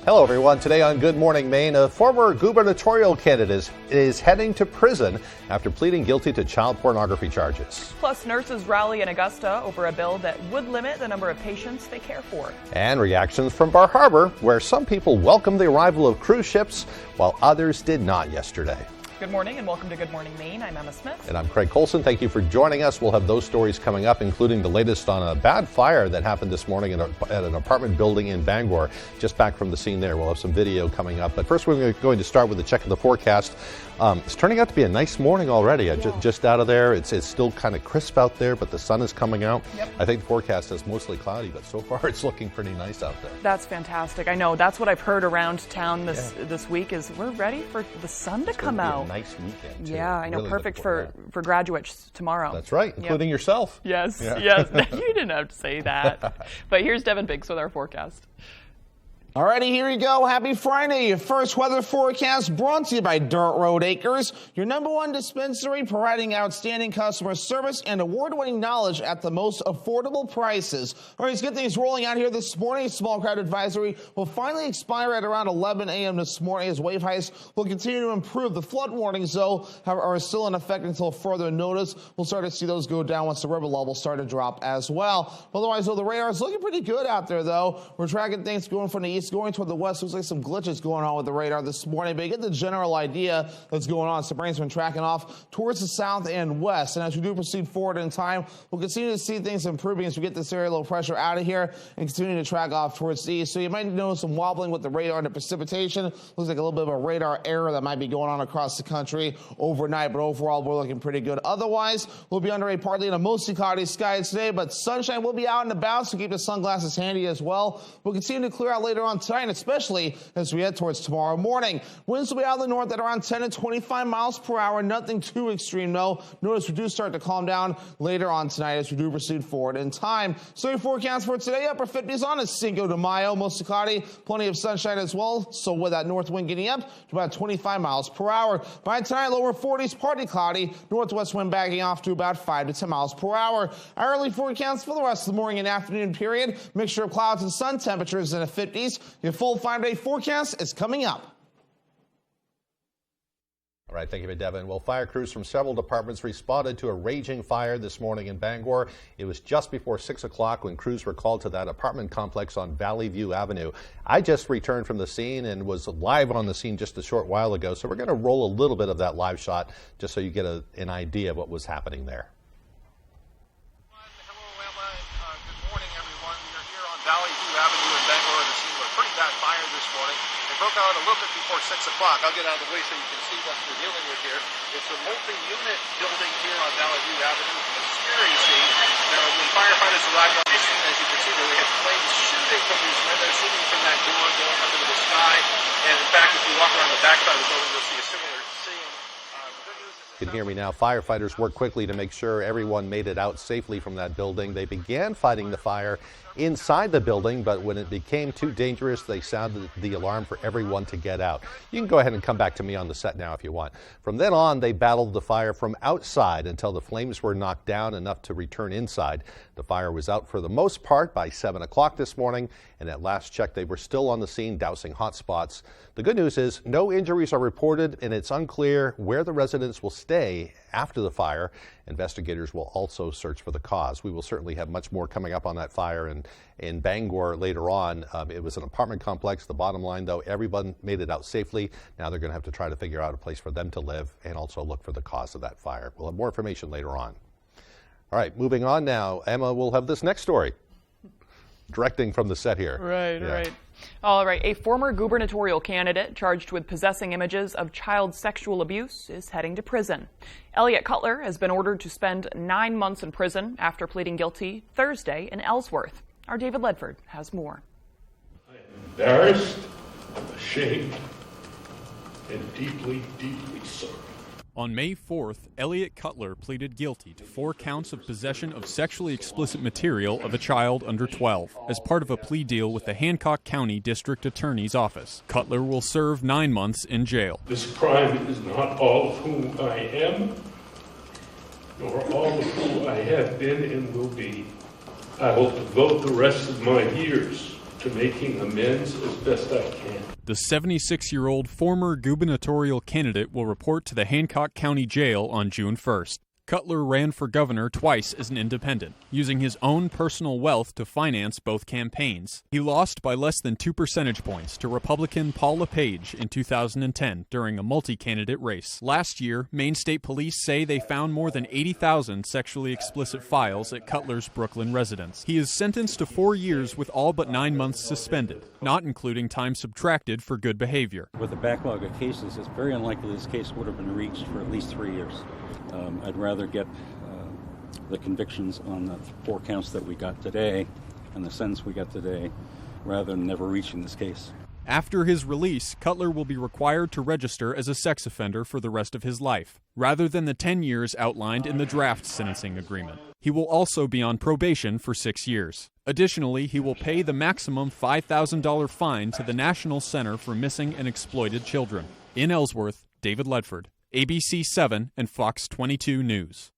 Hello, everyone. Today on Good Morning Maine, a former gubernatorial candidate is heading to prison after pleading guilty to child pornography charges. Plus, nurses rally in Augusta over a bill that would limit the number of patients they care for. And reactions from Bar Harbor, where some people welcomed the arrival of cruise ships while others did not yesterday. Good morning and welcome to Good Morning Maine. I'm Emma Smith. And I'm Craig Colson. Thank you for joining us. We'll have those stories coming up, including the latest on a bad fire that happened this morning at an apartment building in Bangor. Just back from the scene there. We'll have some video coming up. But first, we're going to start with a check of the forecast. It's turning out to be a nice morning already. Just out of there. It's still kind of crisp out there, but the sun is coming out. Yep. I think the forecast is mostly cloudy, but so far it's looking pretty nice out there. That's fantastic. I know. That's what I've heard around town this week is we're ready for the sun to come out. A nice weekend, too. Yeah, I know. Really perfect for graduates tomorrow. That's right, including yourself. Yes, yes. You didn't have to say that. But here's Devin Biggs with our forecast. Alrighty, here you go. Happy Friday. Your first weather forecast brought to you by Dirt Road Acres, your #1 dispensary providing outstanding customer service and award-winning knowledge at the most affordable prices. All right, let's get things rolling out here this morning. Small crowd advisory will finally expire at around 11 a.m. this morning as wave heights will continue to improve. The flood warnings, though, are still in effect until further notice. We'll start to see those go down once the river levels start to drop as well. Otherwise, though, the radar is looking pretty good out there, though. We're tracking things going from the east going toward the west. Looks like some glitches going on with the radar this morning, but you get the general idea that's going on. Some rain's been tracking off towards the south and west, and as we do proceed forward in time, we'll continue to see things improving as we get this area low pressure out of here and continue to track off towards the east. So you might notice some wobbling with the radar and the precipitation. Looks like a little bit of a radar error that might be going on across the country overnight, but overall we're looking pretty good. Otherwise, we'll be under a partly and a mostly cloudy sky today, but sunshine will be out and about, so keep the sunglasses handy as well. We'll continue to clear out later on tonight, especially as we head towards tomorrow morning. Winds will be out of the north at around 10 to 25 miles per hour. Nothing too extreme, though. Notice we do start to calm down later on tonight as we do proceed forward in time. So your forecast for today, upper 50s on a Cinco de Mayo, mostly cloudy, plenty of sunshine as well. So with that north wind getting up to about 25 miles per hour. By tonight, lower 40s, partly cloudy, northwest wind backing off to about 5 to 10 miles per hour. Our early forecast for the rest of the morning and afternoon period, mixture of clouds and sun, temperatures in the 50s. Your full 5-day forecast is coming up. All right, thank you, Devin. Well, fire crews from several departments responded to a raging fire this morning in Bangor. It was just before 6 o'clock when crews were called to that apartment complex on Valley View Avenue. I just returned from the scene and was live on the scene just a short while ago, so we're going to roll a little bit of that live shot just so you get an idea of what was happening there. Hello, Emma. Good morning, everyone. We are here on Valley View Avenue in Bangor at the scene of a pretty bad fire this morning. It broke out a little bit before 6 o'clock. I'll get out of the way so you can see what we're dealing with here. It's a multi-unit building here on Valley View Avenue. It's a scary scene. Now, when firefighters arrived on the scene, as you can see, they had flames shooting from these windows, shooting from that door, going up into the sky. And in fact, if you walk around the backside of the building, you'll see a similar scene. You can hear me now. Firefighters worked quickly to make sure everyone made it out safely from that building. They began fighting the fire inside the building, but when it became too dangerous, they sounded the alarm for everyone to get out. You can go ahead and come back to me on the set now if you want. From then on, they battled the fire from outside until the flames were knocked down enough to return inside. The fire was out for the most part by 7 o'clock this morning, and at last check, they were still on the scene dousing hot spots. The good news is no injuries are reported, and it's unclear where the residents will stay after the fire. Investigators will also search for the cause. We will certainly have much more coming up on that fire in Bangor later on. It was an apartment complex. The bottom line, though, everyone made it out safely. Now they're going to have to try to figure out a place for them to live and also look for the cause of that fire. We'll have more information later on. All right, moving on now. Emma will have this next story. Directing from the set here. Right. All right. A former gubernatorial candidate charged with possessing images of child sexual abuse is heading to prison. Elliot Cutler has been ordered to spend 9 months in prison after pleading guilty Thursday in Ellsworth. Our David Ledford has more. I am embarrassed, I'm ashamed, and deeply, deeply sorry. On May 4th, Elliot Cutler pleaded guilty to 4 counts of possession of sexually explicit material of a child under 12 as part of a plea deal with the Hancock County District Attorney's Office. Cutler will serve 9 months in jail. This crime is not all of who I am, nor all of who I have been and will be. I will devote the rest of my years to making amends as best I can. The 76-year-old former gubernatorial candidate will report to the Hancock County Jail on June 1st. Cutler ran for governor twice as an independent, using his own personal wealth to finance both campaigns. He lost by less than 2 percentage points to Republican Paul LePage in 2010 during a multi-candidate race. Last year, Maine State Police say they found more than 80,000 sexually explicit files at Cutler's Brooklyn residence. He is sentenced to 4 years with all but 9 months suspended, not including time subtracted for good behavior. With a backlog of cases, it's very unlikely this case would have been reached for at least 3 years. I'd rather get the convictions on the 4 counts that we got today and the sentence we got today rather than never reaching this case. After his release, Cutler will be required to register as a sex offender for the rest of his life, rather than the 10 years outlined in the draft sentencing agreement. He will also be on probation for 6 years. Additionally, he will pay the maximum $5,000 fine to the National Center for Missing and Exploited Children. In Ellsworth, David Ledford, ABC 7 and Fox 22 News.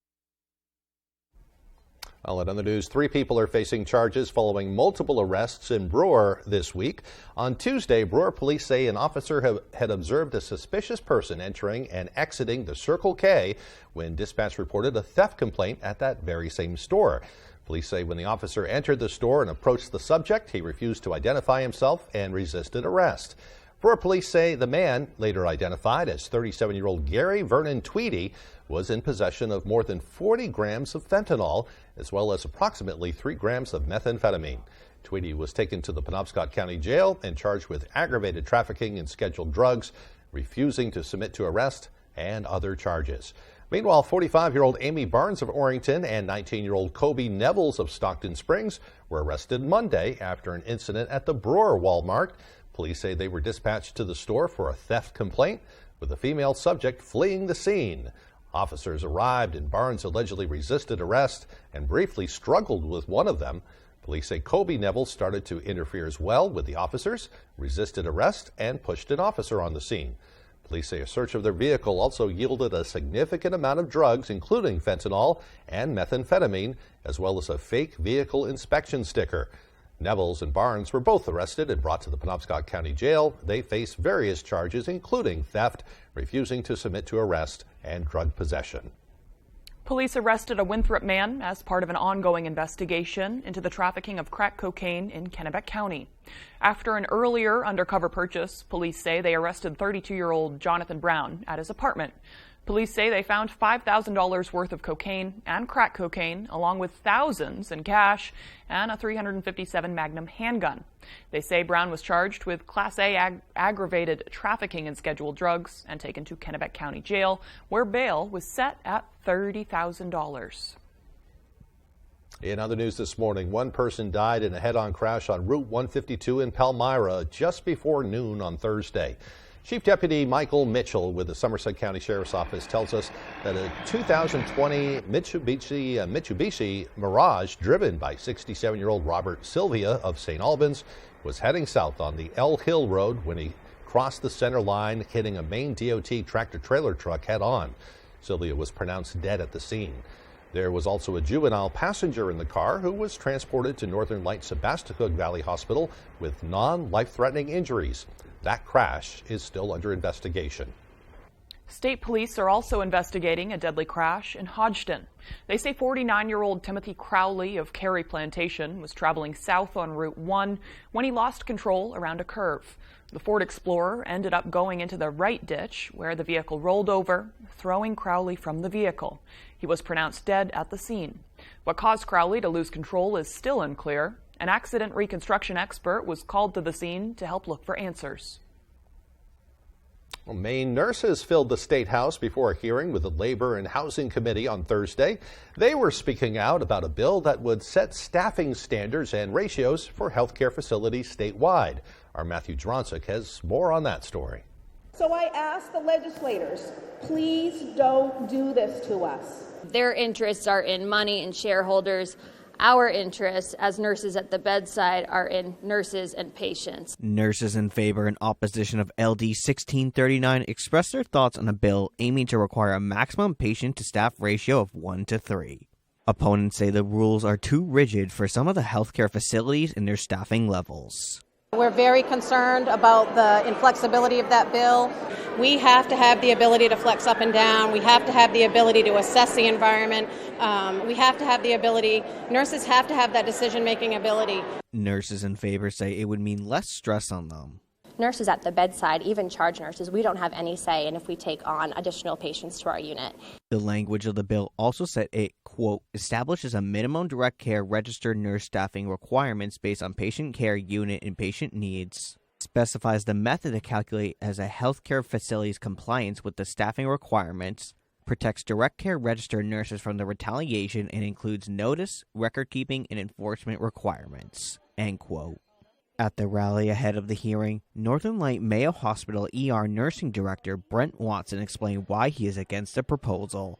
Well, in other news, 3 people are facing charges following multiple arrests in Brewer this week. On Tuesday, Brewer police say an officer had observed a suspicious person entering and exiting the Circle K when dispatch reported a theft complaint at that very same store. Police say when the officer entered the store and approached the subject, he refused to identify himself and resisted arrest. Brewer police say the man, later identified as 37-year-old Gary Vernon Tweedy, was in possession of more than 40 grams of fentanyl, as well as approximately 3 grams of methamphetamine. Tweedy was taken to the Penobscot County Jail and charged with aggravated trafficking in scheduled drugs, refusing to submit to arrest, and other charges. Meanwhile, 45-year-old Amy Barnes of Orrington and 19-year-old Kobe Nevels of Stockton Springs were arrested Monday after an incident at the Brewer Walmart. Police say they were dispatched to the store for a theft complaint, with the female subject fleeing the scene. Officers arrived and Barnes allegedly resisted arrest and briefly struggled with one of them. Police say Kobe Neville started to interfere as well with the officers, resisted arrest, and pushed an officer on the scene. Police say a search of their vehicle also yielded a significant amount of drugs, including fentanyl and methamphetamine, as well as a fake vehicle inspection sticker. Nevels and Barnes were both arrested and brought to the Penobscot County Jail. They face various charges, including theft, refusing to submit to arrest, and drug possession. Police arrested a Winthrop man as part of an ongoing investigation into the trafficking of crack cocaine in Kennebec County. After an earlier undercover purchase, police say they arrested 32-year-old Jonathan Brown at his apartment. Police say they found $5,000 worth of cocaine and crack cocaine, along with thousands in cash and a .357 Magnum handgun. They say Brown was charged with Class A aggravated trafficking in scheduled drugs and taken to Kennebec County Jail, where bail was set at $30,000. In other news this morning, one person died in a head-on crash on Route 152 in Palmyra just before noon on Thursday. Chief Deputy Michael Mitchell with the Somerset County Sheriff's Office tells us that a 2020 Mitsubishi Mirage driven by 67-year-old Robert Sylvia of St. Albans was heading south on the L Hill Road when he crossed the center line, hitting a Maine DOT tractor-trailer truck head-on. Sylvia was pronounced dead at the scene. There was also a juvenile passenger in the car who was transported to Northern Light Sebasticook Valley Hospital with non-life-threatening injuries. That crash is still under investigation. State police are also investigating a deadly crash in Hodgdon. They say 49-year-old Timothy Crowley of Carey Plantation was traveling south on Route 1 when he lost control around a curve. The Ford Explorer ended up going into the right ditch, where the vehicle rolled over, throwing Crowley from the vehicle. He was pronounced dead at the scene. What caused Crowley to lose control is still unclear. An accident reconstruction expert was called to the scene to help look for answers. Well, Maine nurses filled the State House before a hearing with the Labor and Housing Committee on Thursday. They were speaking out about a bill that would set staffing standards and ratios for healthcare facilities statewide. Our Matthew Dronsick has more on that story. So I ask the legislators, please don't do this to us. Their interests are in money and shareholders. Our interests as nurses at the bedside are in nurses and patients. Nurses in favor and opposition of LD 1639 expressed their thoughts on a bill aiming to require a maximum patient-to-staff ratio of 1 to 3. Opponents say the rules are too rigid for some of the healthcare facilities and their staffing levels. We're very concerned about the inflexibility of that bill. We have to have the ability to flex up and down. We have to have the ability to assess the environment. We have to have the ability, nurses have to have that decision-making ability. Nurses in favor say it would mean less stress on them. Nurses at the bedside, even charge nurses, we don't have any say in if we take on additional patients to our unit. The language of the bill also said it, quote, establishes a minimum direct care registered nurse staffing requirements based on patient care unit and patient needs, specifies the method to calculate as a healthcare facility's compliance with the staffing requirements, protects direct care registered nurses from the retaliation, and includes notice, record keeping, and enforcement requirements, end quote. At the rally ahead of the hearing, Northern Light Mayo Hospital ER Nursing Director Brent Watson explained why he is against the proposal.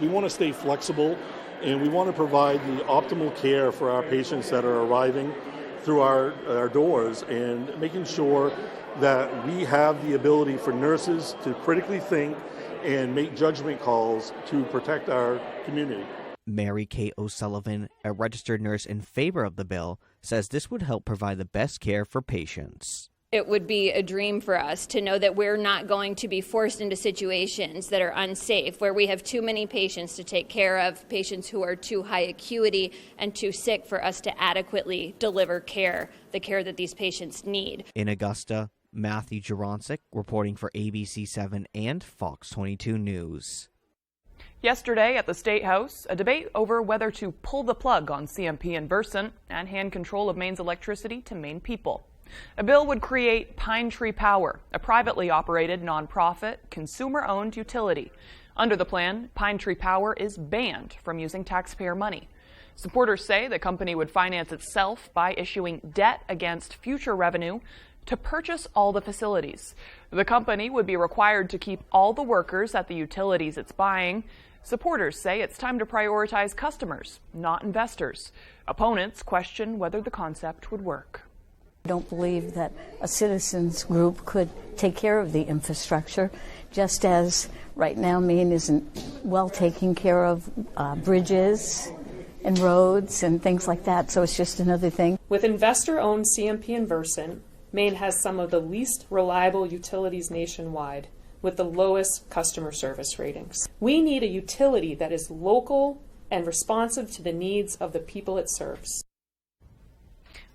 We want to stay flexible, and we want to provide the optimal care for our patients that are arriving through our doors, and making sure that we have the ability for nurses to critically think and make judgment calls to protect our community. Mary Kate O'Sullivan, a registered nurse in favor of the bill, says this would help provide the best care for patients. It would be a dream for us to know that we're not going to be forced into situations that are unsafe, where we have too many patients to take care of, patients who are too high acuity and too sick for us to adequately deliver care, the care that these patients need. In Augusta, Matthew Juronsik reporting for ABC7 and Fox 22 News. Yesterday at the State House, a debate over whether to pull the plug on CMP and Versant and hand control of Maine's electricity to Maine people. A bill would create Pine Tree Power, a privately operated, nonprofit, consumer-owned utility. Under the plan, Pine Tree Power is banned from using taxpayer money. Supporters say the company would finance itself by issuing debt against future revenue to purchase all the facilities. The company would be required to keep all the workers at the utilities it's buying. Supporters say it's time to prioritize customers, not investors. Opponents question whether the concept would work. I don't believe that a citizens group could take care of the infrastructure, just as right now Maine isn't well taking care of bridges and roads and things like that, so it's just another thing. With investor-owned CMP and Versant, Maine has some of the least reliable utilities nationwide, with the lowest customer service ratings. We need a utility that is local and responsive to the needs of the people it serves.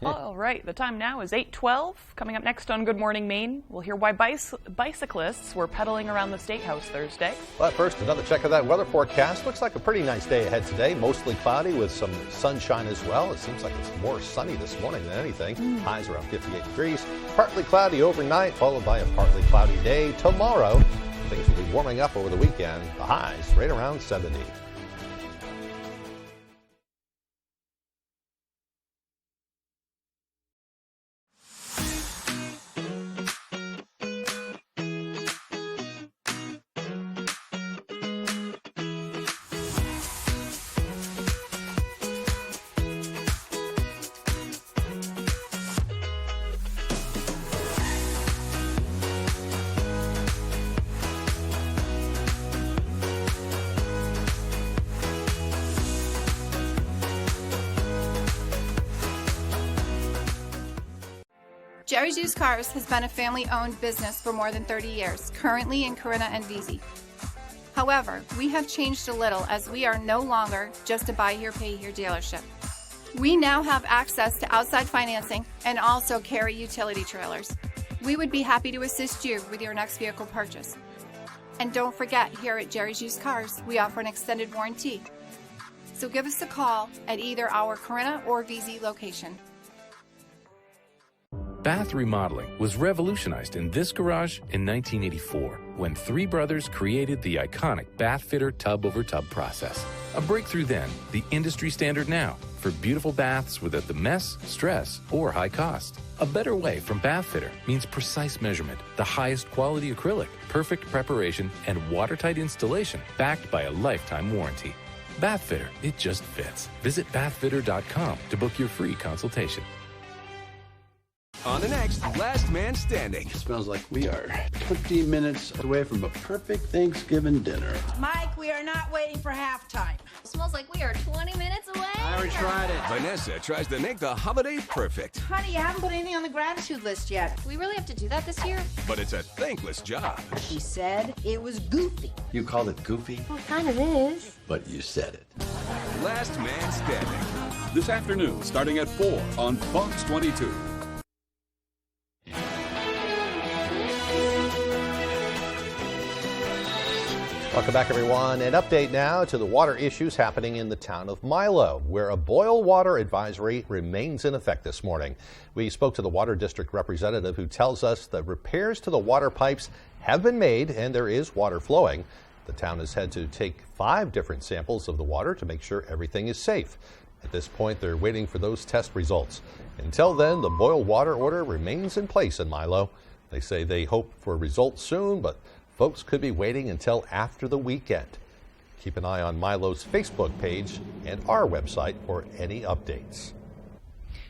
All right, the time now is 8:12. Coming up next on Good Morning Maine, we'll hear why bicyclists were pedaling around the State House Thursday. But first, another check of that weather forecast. Looks like a pretty nice day ahead today. Mostly cloudy with some sunshine as well. It seems like it's more sunny this morning than anything. Highs around 58 degrees. Partly cloudy overnight, followed by a partly cloudy day tomorrow. Things will be warming up over the weekend. The highs right around 70. Jerry's Used Cars has been a family-owned business for more than 30 years, currently in Corinna and Vesey. However, we have changed a little as we are no longer just a buy here, pay here dealership. We now have access to outside financing and also carry utility trailers. We would be happy to assist you with your next vehicle purchase. And don't forget, here at Jerry's Used Cars, we offer an extended warranty. So give us a call at either our Corinna or Vesey location. Bath remodeling was revolutionized in this garage in 1984 when three brothers created the iconic bath fitter tub-over-tub process. A breakthrough then, the industry standard now, for beautiful baths without the mess, stress, or high cost. A better way from bath fitter means precise measurement, the highest quality acrylic, perfect preparation, and watertight installation backed by a lifetime warranty. Bath fitter, it just fits. Visit bathfitter.com to book your free consultation. On the next Last Man Standing. It smells like we are 20 minutes away from a perfect Thanksgiving dinner. Mike, we are not waiting for halftime. Smells like we are 20 minutes away. I already tried it. Vanessa tries to make the holiday perfect, Honey, you haven't put anything on the gratitude list yet. Do we really have to do that this year? but it's a thankless job. She said it was goofy. You called it goofy, Well, it kind of is. but you said it. Last Man Standing. This afternoon, starting at 4 on Fox 22. Welcome back, everyone. An update now to the water issues happening in the town of Milo, where a boil water advisory remains in effect this morning. We spoke to the water district representative who tells us that repairs to the water pipes have been made and there is water flowing. The town has had to take 5 different samples of the water to make sure everything is safe. At this point, they're waiting for those test results. Until then, the boil water order remains in place in Milo. They say they hope for results soon, but folks could be waiting until after the weekend. Keep an eye on Milo's Facebook page and our website for any updates.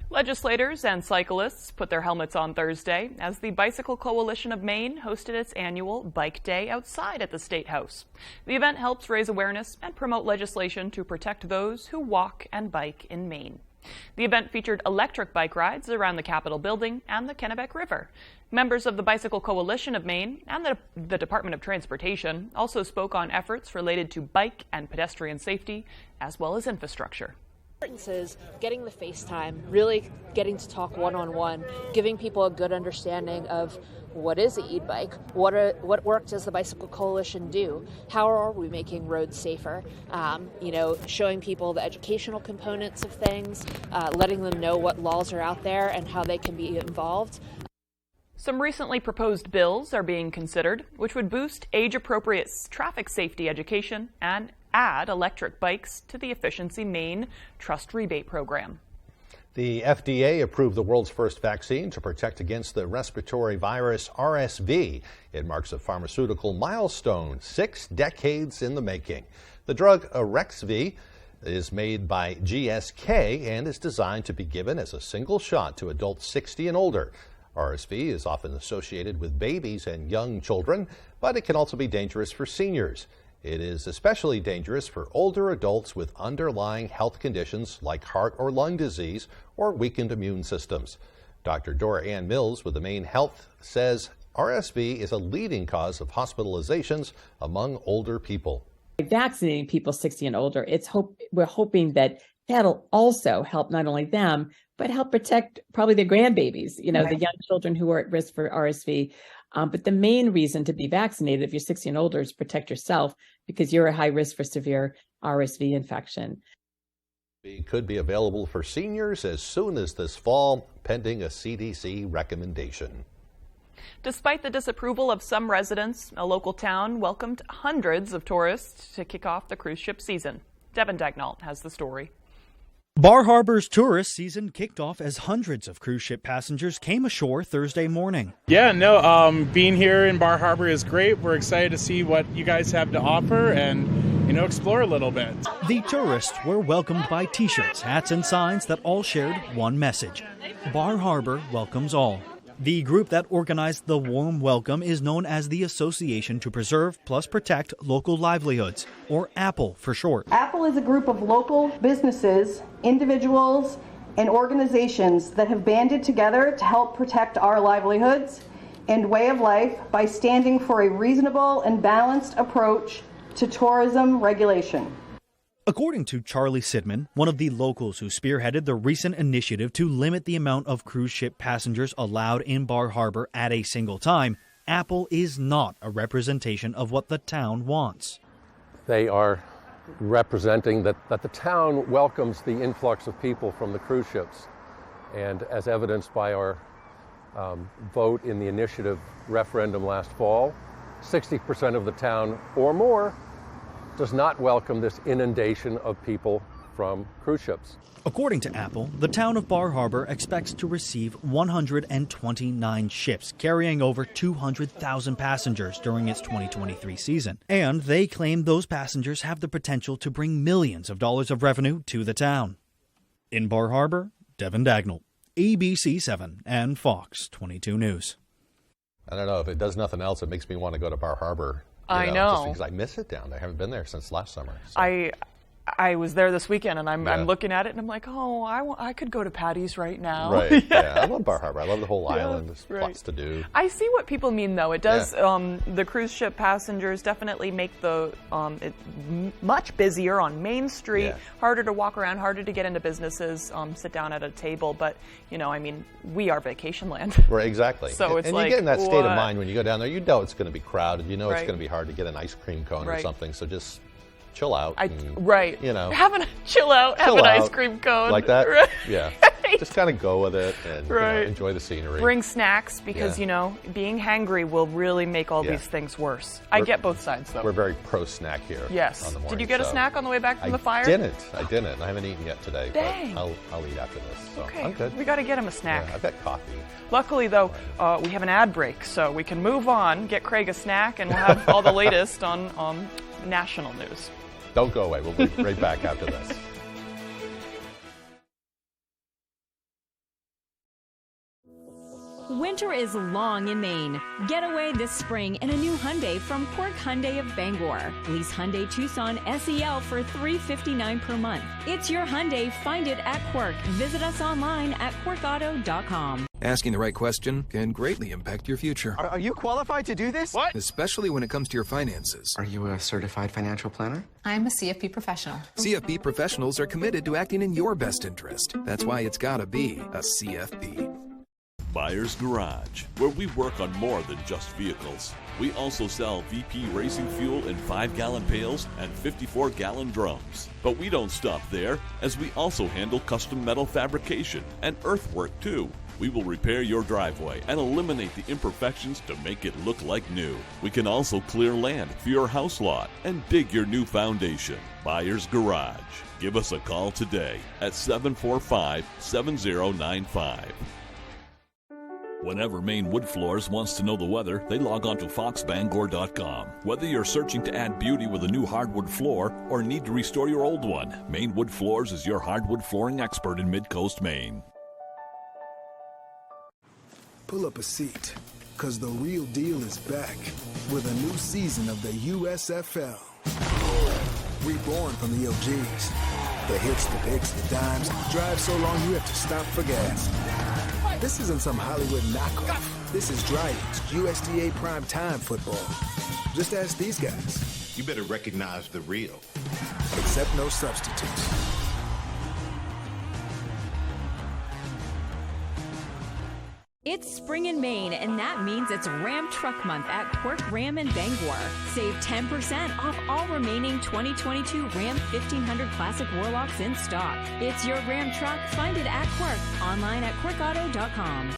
Legislators and cyclists put their helmets on Thursday as the Bicycle Coalition of Maine hosted its annual Bike Day outside at the State House. The event helps raise awareness and promote legislation to protect those who walk and bike in Maine. The event featured electric bike rides around the Capitol building and the Kennebec River. Members of the Bicycle Coalition of Maine and the Department of Transportation also spoke on efforts related to bike and pedestrian safety, as well as infrastructure. Importance is getting the face time, really getting to talk one-on-one, giving people a good understanding of what is the e-bike, what work does the Bicycle Coalition do, how are we making roads safer, showing people the educational components of things, letting them know what laws are out there and how they can be involved. Some recently proposed bills are being considered, which would boost age-appropriate traffic safety education and add electric bikes to the Efficiency Maine Trust Rebate Program. The FDA approved the world's first vaccine to protect against the respiratory virus RSV. It marks a pharmaceutical milestone, 6 decades in the making. The drug Arexvy is made by GSK and is designed to be given as a single shot to adults 60 and older. RSV is often associated with babies and young children, but it can also be dangerous for seniors. It is especially dangerous for older adults with underlying health conditions like heart or lung disease or weakened immune systems. Dr. Dora Ann Mills with the Maine Health says RSV is a leading cause of hospitalizations among older people. By vaccinating people 60 and older, we're hoping that that'll also help not only them, but help protect probably their grandbabies, the young children who are at risk for RSV. But the main reason to be vaccinated if you're 60 and older is protect yourself because you're at high risk for severe RSV infection. It could be available for seniors as soon as this fall, pending a CDC recommendation. Despite the disapproval of some residents, a local town welcomed hundreds of tourists to kick off the cruise ship season. Devin Dagnall has the story. Bar Harbor's tourist season kicked off as hundreds of cruise ship passengers came ashore Thursday morning. Being here in Bar Harbor is great. We're excited to see what you guys have to offer and, explore a little bit. The tourists were welcomed by T-shirts, hats, and signs that all shared one message: Bar Harbor welcomes all. The group that organized the warm welcome is known as the Association to Preserve plus Protect Local Livelihoods, or APPLE for short. APPLE is a group of local businesses, individuals, and organizations that have banded together to help protect our livelihoods and way of life by standing for a reasonable and balanced approach to tourism regulation. According to Charlie Sidman, one of the locals who spearheaded the recent initiative to limit the amount of cruise ship passengers allowed in Bar Harbor at a single time, APPLE is not a representation of what the town wants. They are representing that the town welcomes the influx of people from the cruise ships. And as evidenced by our vote in the initiative referendum last fall, 60% of the town or more does not welcome this inundation of people from cruise ships. According to APPLE, the town of Bar Harbor expects to receive 129 ships carrying over 200,000 passengers during its 2023 season. And they claim those passengers have the potential to bring millions of dollars of revenue to the town. In Bar Harbor, Devin Dagnall, ABC 7 and Fox 22 News. I don't know, if it does nothing else, it makes me want to go to Bar Harbor. I know. Just because I miss it down there. I haven't been there since last summer. So. I was there this weekend, and I'm Yeah. looking at it, and I'm like, oh, I could go to Patty's right now. Right. Yeah. I love Bar Harbor. I love the whole island. There's right. lots to do. I see what people mean, though. It does. The cruise ship passengers definitely make the it much busier on Main Street. Yeah. Harder to walk around, harder to get into businesses, sit down at a table. But we are vacation land. Right. Exactly. So it's and like, you get in that state of what? mind when you go down there. You know it's going to be crowded. You know it's Right. going to be hard to get an ice cream cone or Right. something. So just chill out. Right. Chill out, have chill an ice out. cream cone. Like that? Right. Yeah. Just kind of go with it and Right. enjoy the scenery. Bring snacks because, Yeah. being hangry will really make all Yeah. these things worse. I get both sides, though. We're very pro-snack here. Yes. On the morning, Did you get a so. snack on the way back from the fire? I didn't. I haven't eaten yet today. Dang. But I'll eat after this. So Okay. I'm good. We got to get him a snack. Yeah, I've got coffee. Luckily, though, we have an ad break, so we can move on, get Craig a snack, and we'll have all the latest on national news. Don't go away. We'll be right back after this. Winter is long in Maine. Get away this spring in a new Hyundai from Quirk Hyundai of Bangor. Lease Hyundai Tucson SEL for $359 per month. It's your Hyundai. Find it at Quirk. Visit us online at quirkauto.com. Asking the right question can greatly impact your future. Are you qualified to do this? What? Especially when it comes to your finances. Are you a certified financial planner? I'm a CFP professional. CFP professionals are committed to acting in your best interest. That's why it's gotta be a CFP. Buyer's Garage, where we work on more than just vehicles. We also sell VP racing fuel in 5-gallon pails and 54-gallon drums. But we don't stop there, as we also handle custom metal fabrication and earthwork too. We will repair your driveway and eliminate the imperfections to make it look like new. We can also clear land for your house lot and dig your new foundation. Buyer's Garage. Give us a call today at 745-7095. Whenever Maine Wood Floors wants to know the weather, they log on to foxbangor.com. Whether you're searching to add beauty with a new hardwood floor or need to restore your old one, Maine Wood Floors is your hardwood flooring expert in Mid-Coast Maine. Pull up a seat, because the real deal is back with a new season of the USFL. Reborn from the OGs. The hits, the picks, the dimes, drive so long you have to stop for gas. This isn't some Hollywood knockoff. This is Dragons USDA primetime football. Just ask these guys. You better recognize the real. Except no substitutes. It's spring in Maine, and that means it's Ram Truck Month at Quirk Ram in Bangor. Save 10% off all remaining 2022 Ram 1500 Classic Warlocks in stock. It's your Ram truck. Find it at Quirk. Online at quirkauto.com.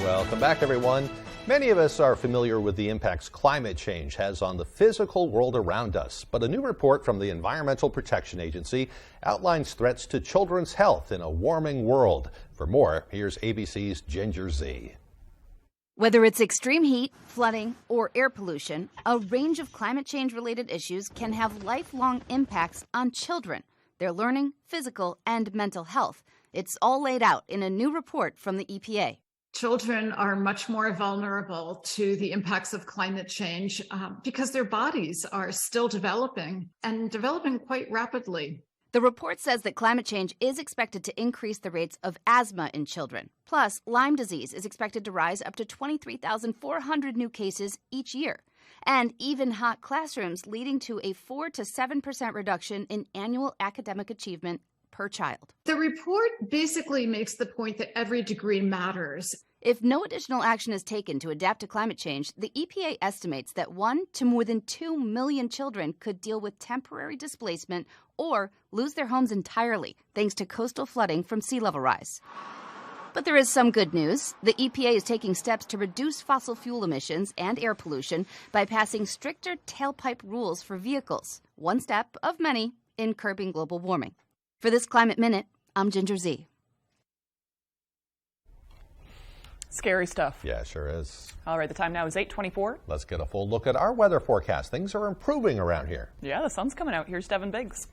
Welcome back, everyone. Many of us are familiar with the impacts climate change has on the physical world around us, but a new report from the Environmental Protection Agency outlines threats to children's health in a warming world. For more, here's ABC's Ginger Z. Whether it's extreme heat, flooding, or air pollution, a range of climate change-related issues can have lifelong impacts on children, their learning, physical, and mental health. It's all laid out in a new report from the EPA. Children are much more vulnerable to the impacts of climate change because their bodies are still developing and developing quite rapidly. The report says that climate change is expected to increase the rates of asthma in children. Plus, Lyme disease is expected to rise up to 23,400 new cases each year. And even hot classrooms leading to a 4 to 7% reduction in annual academic achievement per child. The report basically makes the point that every degree matters. If no additional action is taken to adapt to climate change, the EPA estimates that 1 to more than 2 million children could deal with temporary displacement or lose their homes entirely thanks to coastal flooding from sea level rise. But there is some good news. The EPA is taking steps to reduce fossil fuel emissions and air pollution by passing stricter tailpipe rules for vehicles. One step of many in curbing global warming. For this Climate Minute, I'm Ginger Z. Scary stuff. Yeah, sure is. All right, the time now is 8:24. Let's get a full look at our weather forecast. Things are improving around here. Yeah, the sun's coming out. Here's Devin Biggs.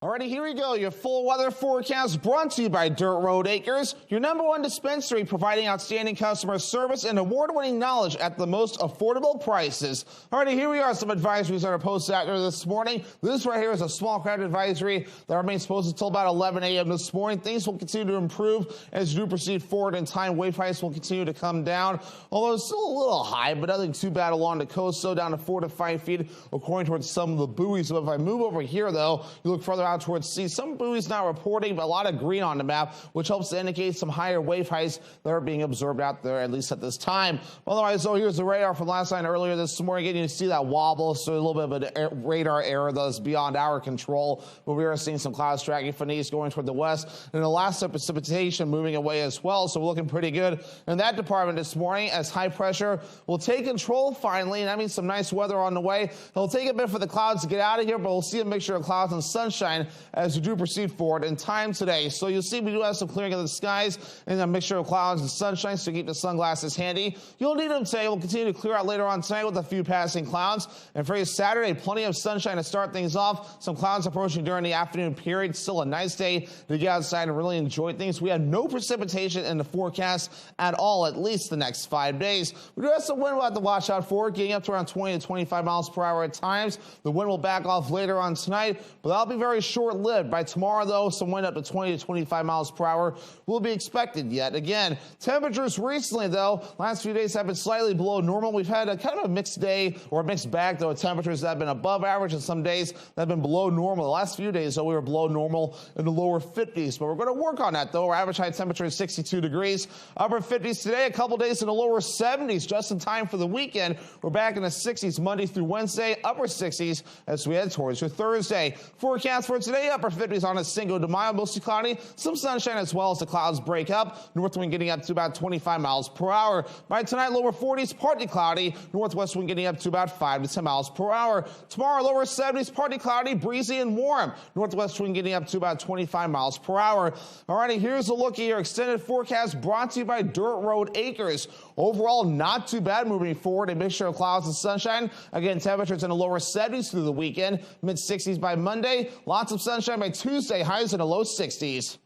Alrighty, here we go. Your full weather forecast brought to you by Dirt Road Acres, your #1 dispensary providing outstanding customer service and award-winning knowledge at the most affordable prices. Alrighty, here we are. Some advisories that are posted out there this morning. This right here is a small crowd advisory that remains posted until about 11 a.m. this morning. Things will continue to improve as you do proceed forward in time. Wave heights will continue to come down, although it's still a little high, but nothing too bad along the coast. So down to 4 to 5 feet according towards some of the buoys. So if I move over here, though, you look further out towards sea. Some buoys not reporting, but a lot of green on the map, which helps to indicate some higher wave heights that are being observed out there, at least at this time. Otherwise, though, here's the radar from last night earlier this morning. Again, you see that wobble, so a little bit of a radar error that is beyond our control. But we are seeing some clouds tracking from the east going toward the west, and the last of precipitation moving away as well. So we're looking pretty good in that department this morning as high pressure will take control finally, and that means some nice weather on the way. It'll take a bit for the clouds to get out of here, but we'll see a mixture of clouds and sunshine as we do proceed forward in time today. So you'll see we do have some clearing of the skies and a mixture of clouds and sunshine, so keep the sunglasses handy. You'll need them today. We'll continue to clear out later on tonight with a few passing clouds. And for you Saturday, plenty of sunshine to start things off. Some clouds approaching during the afternoon period. Still a nice day to get outside and really enjoy things. We have no precipitation in the forecast at all, at least the next 5 days. We do have some wind we'll have to watch out for, getting up to around 20 to 25 miles per hour at times. The wind will back off later on tonight, but that'll be very short-lived. By tomorrow, though, some wind up to 20 to 25 miles per hour will be expected yet again. Temperatures recently, though, last few days have been slightly below normal. We've had a kind of a mixed day or a mixed bag, though, temperatures that have been above average and some days that have been below normal. The last few days, though, we were below normal in the lower 50s, but we're going to work on that, though. Our average high temperature is 62 degrees, upper 50s today, a couple days in the lower 70s, just in time for the weekend. We're back in the 60s Monday through Wednesday, upper 60s as we head towards your Thursday. Forecast for today, upper 50s on a Cinco de Mayo, mostly cloudy, some sunshine as well as the clouds break up. North wind getting up to about 25 miles per hour. By tonight, lower 40s, partly cloudy. Northwest wind getting up to about 5 to 10 miles per hour. Tomorrow, lower 70s, partly cloudy, breezy and warm. Northwest wind getting up to about 25 miles per hour. Alrighty, here's a look at your extended forecast brought to you by Dirt Road Acres. Overall, not too bad moving forward. A mixture of clouds and sunshine. Again, temperatures in the lower 70s through the weekend. Mid 60s by Monday. Lots of sunshine by Tuesday. Highs in the low 60s.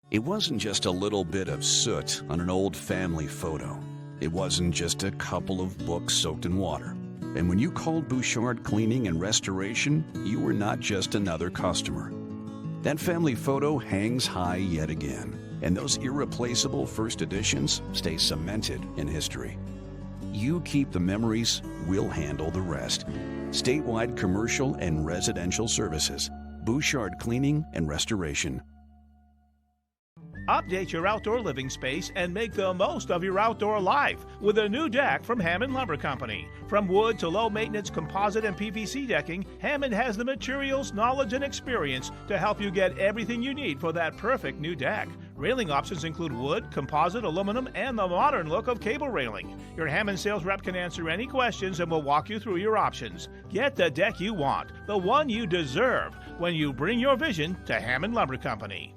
It wasn't just a little bit of soot on an old family photo. It wasn't just a couple of books soaked in water. And when you called Bouchard Cleaning and Restoration, you were not just another customer. That family photo hangs high yet again, and those irreplaceable first editions stay cemented in history. You keep the memories, we'll handle the rest. Statewide commercial and residential services. Bouchard Cleaning and Restoration. Update your outdoor living space and make the most of your outdoor life with a new deck from Hammond Lumber Company. From wood to low-maintenance composite and PVC decking, Hammond has the materials, knowledge, and experience to help you get everything you need for that perfect new deck. Railing options include wood, composite, aluminum, and the modern look of cable railing. Your Hammond sales rep can answer any questions and will walk you through your options. Get the deck you want, the one you deserve, when you bring your vision to Hammond Lumber Company.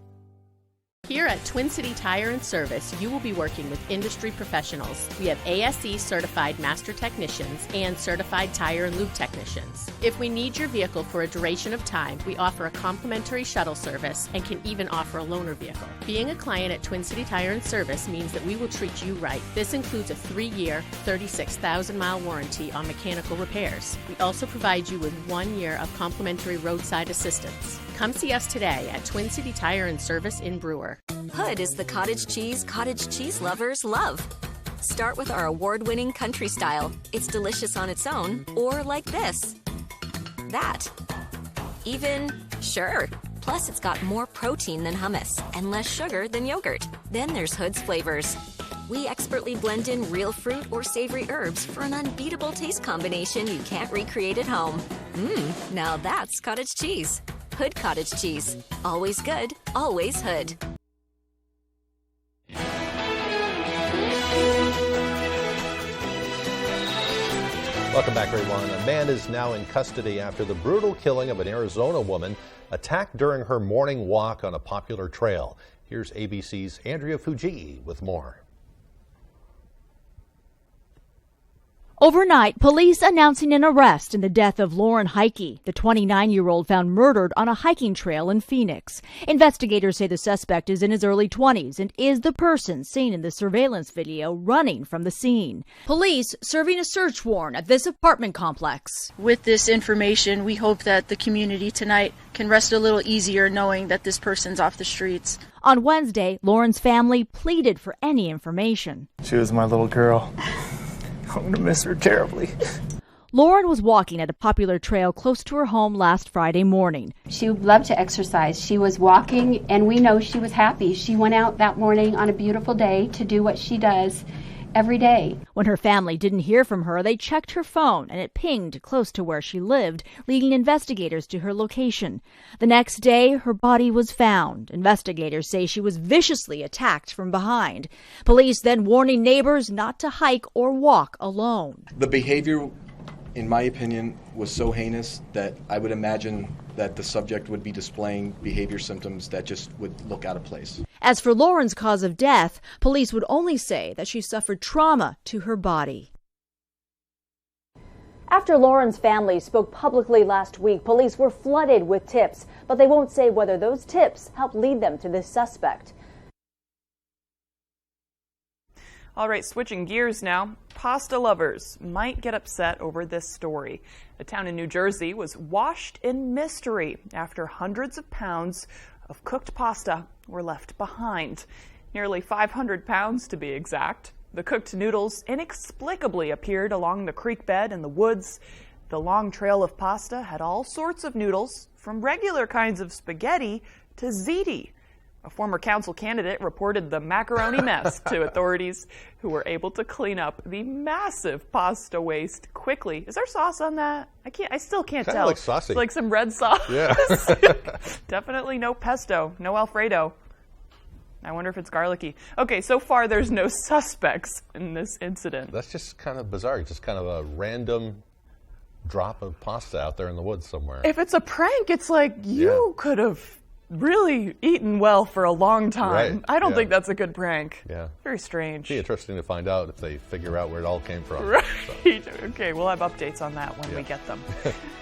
Here at Twin City Tire and Service, you will be working with industry professionals. We have ASE certified master technicians and certified tire and lube technicians. If we need your vehicle for a duration of time, we offer a complimentary shuttle service and can even offer a loaner vehicle. Being a client at Twin City Tire and Service means that we will treat you right. This includes a 3-year, 36,000-mile warranty on mechanical repairs. We also provide you with 1 year of complimentary roadside assistance. Come see us today at Twin City Tire and Service in Brewer. Hood is the cottage cheese lovers love. Start with our award-winning country style. It's delicious on its own, or like this. That. Even, sure. Plus, it's got more protein than hummus and less sugar than yogurt. Then there's Hood's flavors. We expertly blend in real fruit or savory herbs for an unbeatable taste combination you can't recreate at home. Now that's cottage cheese. Hood cottage cheese. Always good, always Hood. Welcome back, everyone. A man is now in custody after the brutal killing of an Arizona woman attacked during her morning walk on a popular trail. Here's ABC's Andrea Fujii with more. Overnight, police announcing an arrest in the death of Lauren Heike, the 29-year-old found murdered on a hiking trail in Phoenix. Investigators say the suspect is in his early 20s and is the person seen in the surveillance video running from the scene. Police serving a search warrant at this apartment complex. With this information, we hope that the community tonight can rest a little easier knowing that this person's off the streets. On Wednesday, Lauren's family pleaded for any information. She was my little girl. I'm going to miss her terribly. Lauren was walking at a popular trail close to her home last Friday morning. She loved to exercise. She was walking, and we know she was happy. She went out that morning on a beautiful day to do what she does every day. When her family didn't hear from her, they checked her phone, and it pinged close to where she lived, leading investigators to her location. The next day, her body was found. Investigators say she was viciously attacked from behind. Police then warning neighbors not to hike or walk alone. The behavior, in my opinion, was so heinous that I would imagine that the subject would be displaying behavior symptoms that just would look out of place. As for Lauren's cause of death, police would only say that she suffered trauma to her body. After Lauren's family spoke publicly last week, police were flooded with tips, but they won't say whether those tips helped lead them to this suspect. All right, switching gears now. Pasta lovers might get upset over this story. A town in New Jersey was washed in mystery after hundreds of pounds of cooked pasta were left behind. Nearly 500 pounds to be exact. The cooked noodles inexplicably appeared along the creek bed in the woods. The long trail of pasta had all sorts of noodles, from regular kinds of spaghetti to ziti. A former council candidate reported the macaroni mess to authorities, who were able to clean up the massive pasta waste quickly. Is there sauce on that? I still can't tell. Kind of like saucy. It's like some red sauce. Yeah. Definitely no pesto, no Alfredo. I wonder if it's garlicky. Okay, so far there's no suspects in this incident. That's just kind of bizarre. Just kind of a random drop of pasta out there in the woods somewhere. If it's a prank, it's like you could have really eaten well for a long time. Right. I don't think that's a good prank. Yeah. Very strange. It'd be interesting to find out if they figure out where it all came from. Right. So. Okay, we'll have updates on that when we get them.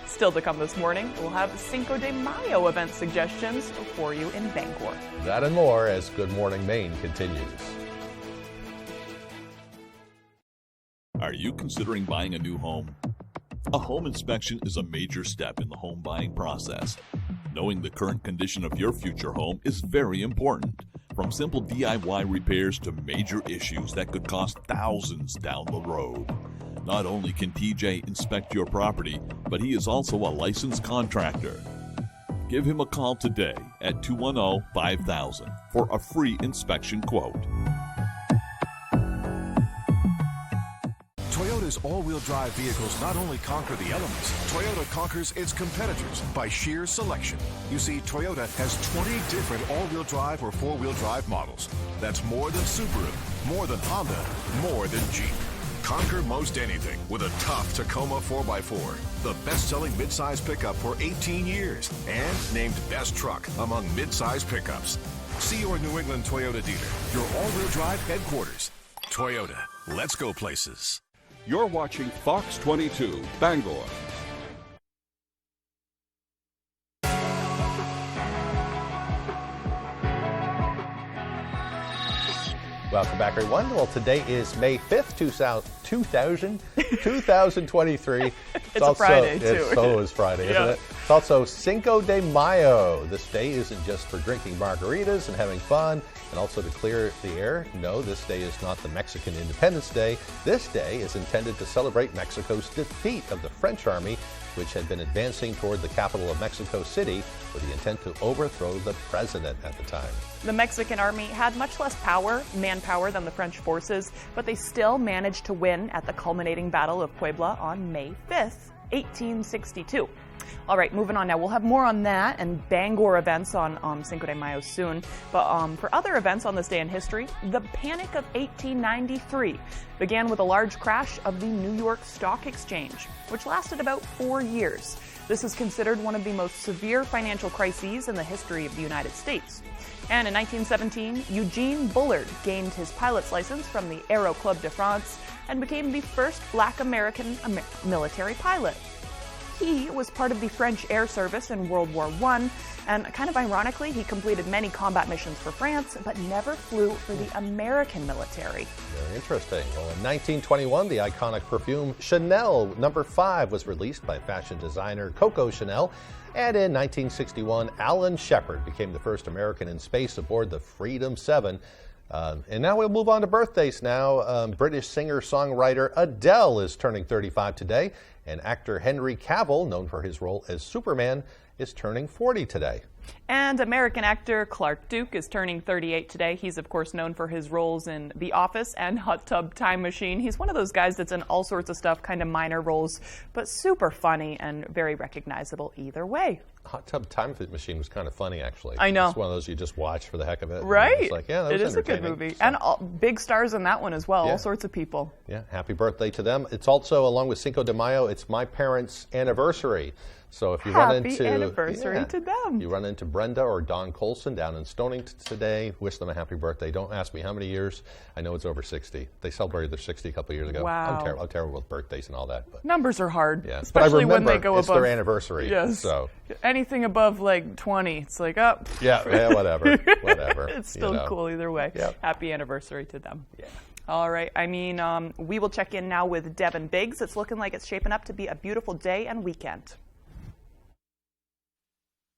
Still to come this morning, we'll have Cinco de Mayo event suggestions for you in Bangor. That and more as Good Morning Maine continues. Are you considering buying a new home? A home inspection is a major step in the home buying process. Knowing the current condition of your future home is very important. From simple DIY repairs to major issues that could cost thousands down the road. Not only can TJ inspect your property, but he is also a licensed contractor. Give him a call today at 210-5000 for a free inspection quote. Toyota's all-wheel drive vehicles not only conquer the elements, Toyota conquers its competitors by sheer selection. You see, Toyota has 20 different all-wheel drive or four-wheel drive models. That's more than Subaru, more than Honda, more than Jeep. Conquer most anything with a tough Tacoma 4x4, the best-selling midsize pickup for 18 years, and named Best Truck among midsize pickups. See your New England Toyota dealer, your all-wheel drive headquarters. Toyota, let's go places. You're watching Fox 22, Bangor. Welcome back, everyone. Well, today is May 5th, 2023. It's a Friday, too. It's always Friday, isn't it? It's also Cinco de Mayo. This day isn't just for drinking margaritas and having fun and also to clear the air. No, this day is not the Mexican Independence Day. This day is intended to celebrate Mexico's defeat of the French army, which had been advancing toward the capital of Mexico City with the intent to overthrow the president at the time. The Mexican army had much less manpower than the French forces, but they still managed to win at the culminating Battle of Puebla on May 5th, 1862. All right, moving on now. We'll have more on that and Bangor events on Cinco de Mayo soon. But for other events on this day in history, the Panic of 1893 began with a large crash of the New York Stock Exchange, which lasted about 4 years. This is considered one of the most severe financial crises in the history of the United States. And in 1917, Eugene Bullard gained his pilot's license from the Aero Club de France and became the first black American military pilot. He was part of the French Air Service in World War I, and kind of ironically, he completed many combat missions for France, but never flew for the American military. Very interesting. Well, in 1921, the iconic perfume Chanel No. 5 was released by fashion designer Coco Chanel. And in 1961, Alan Shepard became the first American in space aboard the Freedom 7. And now we'll move on to birthdays now. British singer-songwriter Adele is turning 35 today, and actor Henry Cavill, known for his role as Superman, is turning 40 today. And American actor Clark Duke is turning 38 today. He's, of course, known for his roles in The Office and Hot Tub Time Machine. He's one of those guys that's in all sorts of stuff, kind of minor roles, but super funny and very recognizable either way. Hot Tub Time Machine was kind of funny, actually. I know. It's one of those you just watch for the heck of it. Right. It's like, yeah, that was it is a good movie. And big stars in that one as well, all sorts of people. Yeah, happy birthday to them. It's also, along with Cinco de Mayo, it's my parents' anniversary. So if you run into anniversary to them. You run into Brenda or Don Colson down in Stonington today, wish them a happy birthday. Don't ask me how many years. I know it's over 60. They celebrated their 60 a couple of years ago. Wow. I'm terrible with birthdays and all that. But numbers are hard. Yeah. Especially but I remember when they go it's above their anniversary. Yes. So anything above like 20, it's like up. Oh. Yeah, whatever. Whatever. It's still cool either way. Yep. Happy anniversary to them. Yeah. All right. I mean, we will check in now with Devin Biggs. It's looking like it's shaping up to be a beautiful day and weekend.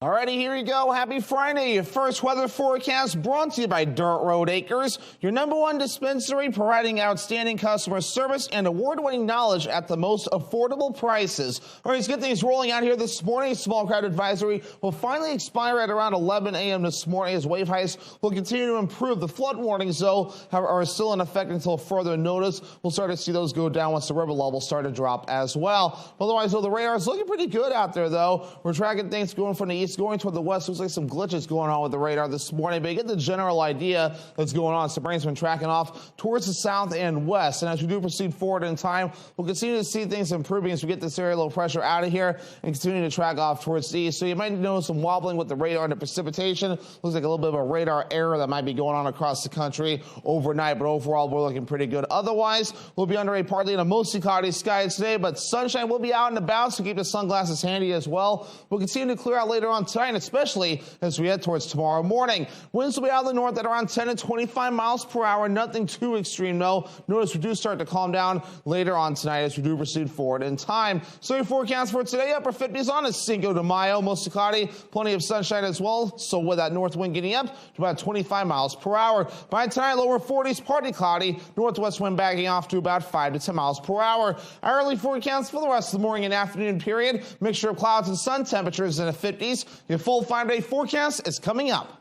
Alrighty, here we go. Happy Friday. Your first weather forecast brought to you by Dirt Road Acres, your #1 dispensary providing outstanding customer service and award-winning knowledge at the most affordable prices. All right, let's get things rolling out here this morning. Small crowd advisory will finally expire at around 11 a.m. this morning as wave heights will continue to improve. The flood warnings, though, are still in effect until further notice. We'll start to see those go down once the river levels start to drop as well. Otherwise, though, the radar is looking pretty good out there, though. We're tracking things going from the east, going toward the west. Looks like some glitches going on with the radar this morning, but you get the general idea that's going on. So brain's been tracking off towards the south and west. And as we do proceed forward in time, we'll continue to see things improving as we get this area low pressure out of here and continue to track off towards the east. So you might notice some wobbling with the radar and the precipitation. Looks like a little bit of a radar error that might be going on across the country overnight, but overall we're looking pretty good. Otherwise, we'll be under a partly and a mostly cloudy sky today, but sunshine will be out and about, so keep the sunglasses handy as well. We'll continue to clear out later on tonight, especially as we head towards tomorrow morning. Winds will be out of the north at around 10 to 25 miles per hour. Nothing too extreme, though. Notice we do start to calm down later on tonight as we do proceed forward in time. So your forecast for today, upper 50s on a Cinco de Mayo, mostly cloudy, plenty of sunshine as well. So with that north wind getting up to about 25 miles per hour. By tonight, lower 40s, partly cloudy, northwest wind backing off to about 5 to 10 miles per hour. Our early forecast for the rest of the morning and afternoon period, mixture of clouds and sun, temperatures in the 50s. Your full 5-day forecast is coming up.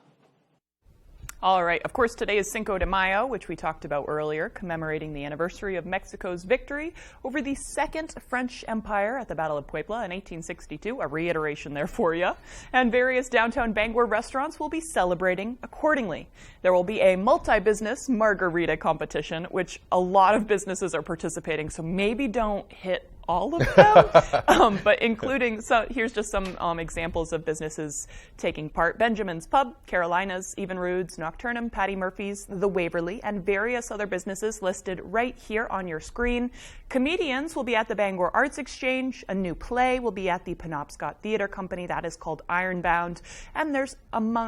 All right. Of course, today is Cinco de Mayo, which we talked about earlier, commemorating the anniversary of Mexico's victory over the Second French Empire at the Battle of Puebla in 1862. A reiteration there for you. And various downtown Bangor restaurants will be celebrating accordingly. There will be a multi-business margarita competition, which a lot of businesses are participating, so maybe don't hit all of them, but including, so here's just some examples of businesses taking part. Benjamin's Pub, Carolina's, Evinrude's, Nocturnum, Patty Murphy's, The Waverly, and various other businesses listed right here on your screen. Comedians will be at the Bangor Arts Exchange. A new play will be at the Penobscot Theatre Company. That is called Ironbound. And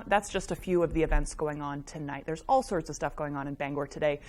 that's just a few of the events going on tonight. There's all sorts of stuff going on in Bangor today.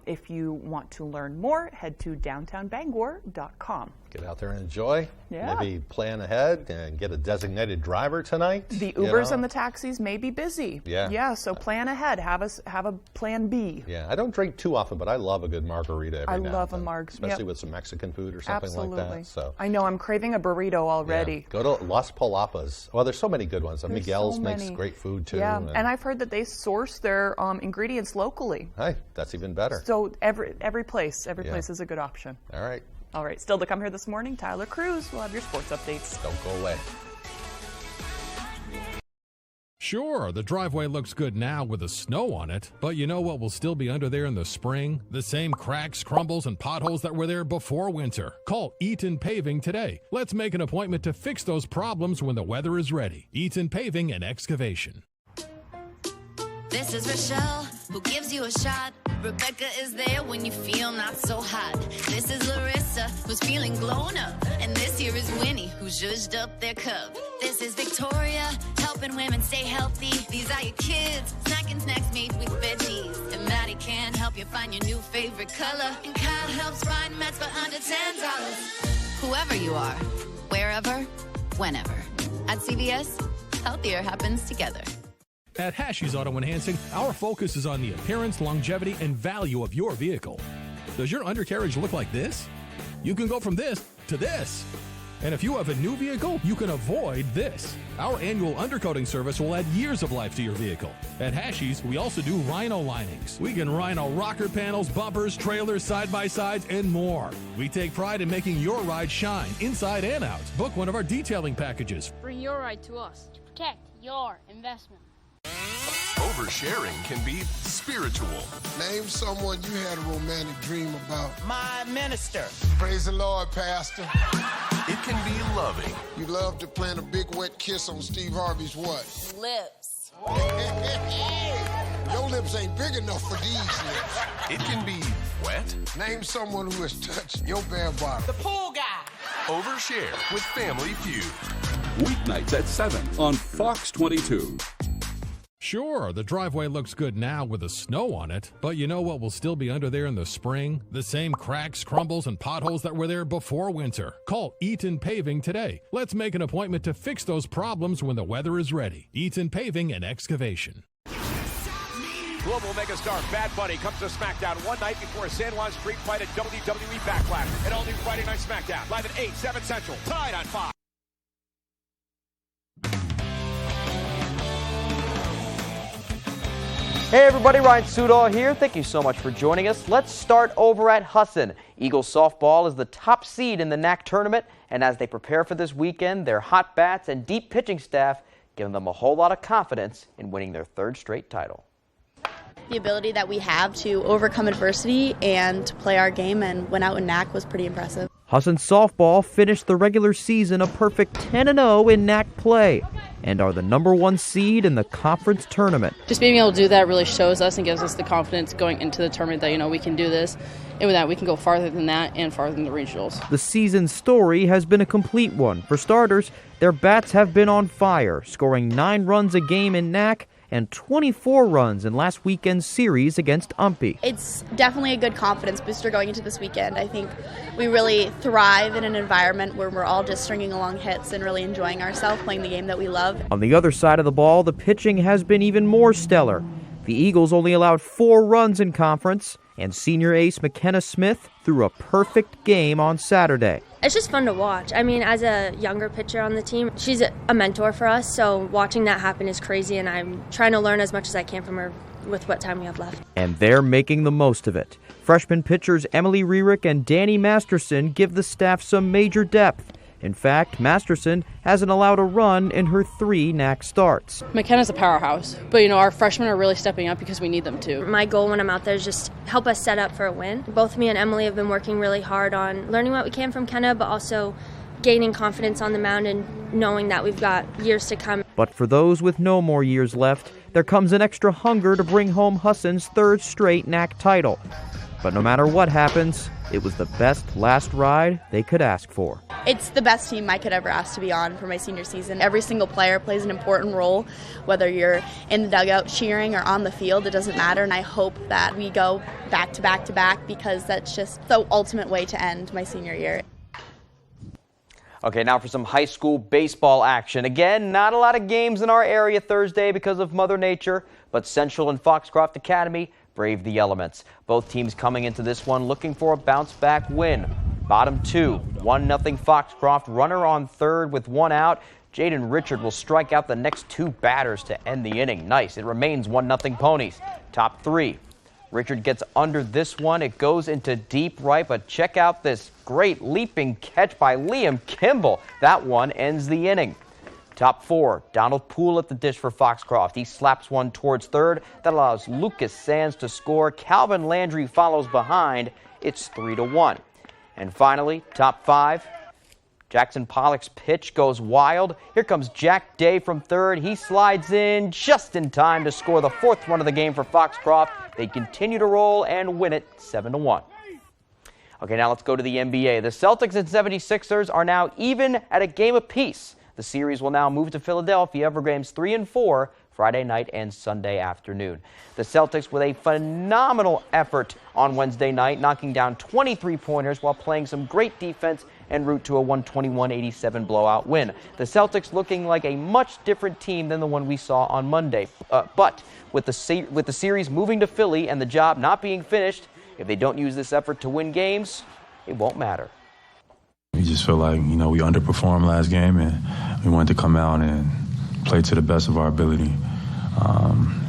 If you want to learn more, head to downtownbangor.com. Get out there and enjoy. Yeah. Maybe plan ahead and get a designated driver tonight. The Ubers and the taxis may be busy. Yeah. Yeah, so plan ahead. Have a plan B. Yeah, I don't drink too often, but I love a good margarita every now and then. I love a marg. Especially with some Mexican food or something like that. So I know, I'm craving a burrito already. Yeah. Go to Las Palapas. Well, there's so many good ones. Miguel's makes great food too. Yeah, and I've heard that they source their ingredients locally. Hey, that's even better. So every place is a good option. All right. All right, still to come here this morning, Tyler Cruz will have your sports updates. Don't go away. Sure, the driveway looks good now with the snow on it, but you know what will still be under there in the spring? The same cracks, crumbles, and potholes that were there before winter. Call Eaton Paving today. Let's make an appointment to fix those problems when the weather is ready. Eaton Paving and Excavation. This is Rochelle, who gives you a shot. Rebecca is there when you feel not so hot. This is Larissa, who's feeling blown up. And this here is Winnie, who zhuzhed up their cup. This is Victoria, helping women stay healthy. These are your kids, snacking snacks made with veggies. And Maddie can help you find your new favorite color. And Kyle helps find meds for under $10. Whoever you are, wherever, whenever. At CVS, healthier happens together. At Hashi's Auto Enhancing, our focus is on the appearance, longevity, and value of your vehicle. Does your undercarriage look like this? You can go from this to this. And if you have a new vehicle, you can avoid this. Our annual undercoating service will add years of life to your vehicle. At Hashi's, we also do rhino linings. We can rhino rocker panels, bumpers, trailers, side-by-sides, and more. We take pride in making your ride shine, inside and out. Book one of our detailing packages. Bring your ride to us to protect your investment. Oversharing can be spiritual. Name someone you had a romantic dream about. My minister. Praise the Lord, Pastor. It can be loving. You love to plant a big wet kiss on Steve Harvey's what? Lips. Your lips ain't big enough for these lips. It can be wet. Name someone who has touched your bare bottom. The pool guy. Overshare with Family Feud. Weeknights at 7 on Fox 22. Sure, the driveway looks good now with the snow on it, but you know what will still be under there in the spring? The same cracks, crumbles, and potholes that were there before winter. Call Eaton Paving today. Let's make an appointment to fix those problems when the weather is ready. Eaton Paving and Excavation. Global megastar Bad Bunny comes to SmackDown one night before a San Juan Street fight at WWE Backlash. An all-new Friday Night SmackDown, live at 8, 7 Central, tonight on Fox. Hey everybody, Ryan Sudol here. Thank you so much for joining us. Let's start over at Husson. Eagles softball is the top seed in the NAC tournament, and as they prepare for this weekend, their hot bats and deep pitching staff give them a whole lot of confidence in winning their third straight title. The ability that we have to overcome adversity and to play our game and win out in NAC was pretty impressive. Husson softball finished the regular season a perfect 10-0 in NAC play and are the #1 seed in the conference tournament. Just being able to do that really shows us and gives us the confidence going into the tournament that, you know, we can do this, and with that we can go farther than that and farther than the regionals. The season story has been a complete one. For starters, their bats have been on fire, scoring 9 runs a game in NAC and 24 runs in last weekend's series against UMPI. It's definitely a good confidence booster going into this weekend. I think we really thrive in an environment where we're all just stringing along hits and really enjoying ourselves playing the game that we love. On the other side of the ball, the pitching has been even more stellar. The Eagles only allowed 4 runs in conference, and senior ace McKenna Smith threw a perfect game on Saturday. It's just fun to watch. I mean, as a younger pitcher on the team, she's a mentor for us, so watching that happen is crazy, and I'm trying to learn as much as I can from her with what time we have left. And they're making the most of it. Freshman pitchers Emily Rierick and Danny Masterson give the staff some major depth. In fact, Masterson hasn't allowed a run in her 3 NAC starts. McKenna's a powerhouse, but you know, our freshmen are really stepping up because we need them to. My goal when I'm out there is just help us set up for a win. Both me and Emily have been working really hard on learning what we can from Kenna, but also gaining confidence on the mound and knowing that we've got years to come. But for those with no more years left, there comes an extra hunger to bring home Husson's 3rd straight NAC title. But no matter what happens, it was the best last ride they could ask for. It's the best team I could ever ask to be on for my senior season. Every single player plays an important role, whether you're in the dugout cheering or on the field, it doesn't matter. And I hope that we go back to back to back because that's just the ultimate way to end my senior year. Okay, now for some high school baseball action. Again, not a lot of games in our area Thursday because of Mother Nature, but Central and Foxcroft Academy braved the elements. Both teams coming into this one looking for a bounce-back win. Bottom 2, 1-0 Foxcroft, runner on third with 1 out. Jaden Richard will strike out the next 2 batters to end the inning. Nice, it remains 1-0 Ponies. Top 3, Richard gets under this one. It goes into deep right, but check out this great leaping catch by Liam Kimball. That one ends the inning. Top 4, Donald Poole at the dish for Foxcroft. He slaps one towards third. That allows Lucas Sands to score. Calvin Landry follows behind. It's 3-1. And finally, top 5, Jackson Pollock's pitch goes wild. Here comes Jack Day from third. He slides in just in time to score the 4th run of the game for Foxcroft. They continue to roll and win it 7-1. Okay, now let's go to the NBA. The Celtics and 76ers are now even at a game apiece. The series will now move to Philadelphia for games 3 and 4 Friday night and Sunday afternoon. The Celtics with a phenomenal effort on Wednesday night, knocking down 23 pointers while playing some great defense en route to a 121-87 blowout win. The Celtics looking like a much different team than the one we saw on Monday. But with the series moving to Philly and the job not being finished, if they don't use this effort to win games, it won't matter. We just feel like, we underperformed last game, and we wanted to come out and play to the best of our ability.